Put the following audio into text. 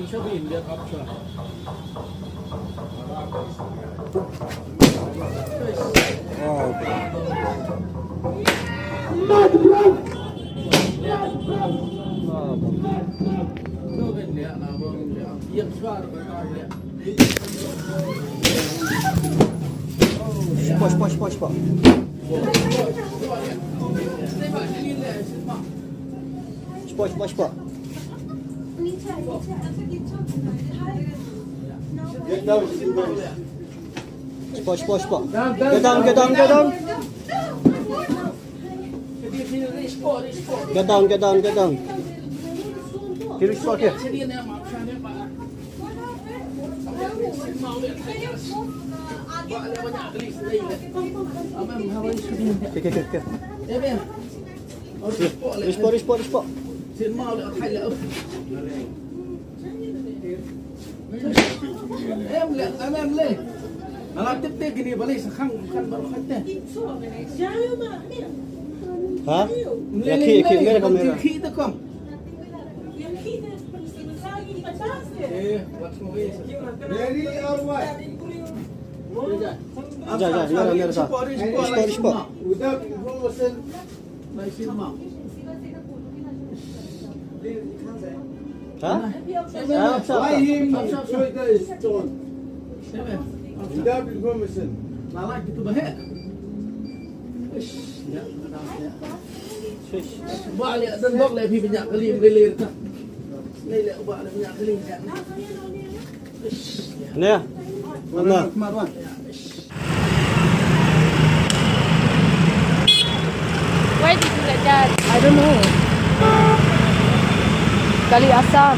Spot. Spot. Get down, sit down. Spot. Get down. Get down. Here is spot here. Okay. Spot. Em lên. Nó tiếp cái này sẽ khăn bảo khách thế. Hả? Khi nghe camera. Khi tới không? Ready or what? Dạ, sa. Spot. Without information, Đây xin mà. Hả? why him show the stone? Without information. Là gitu bahaya. Balik dan bok lagi banyak kali bergelir tak. Ini lek balik banyak kali tak. Nè. Mana? Marwan. Why did you like that? I don't know. Kali asam.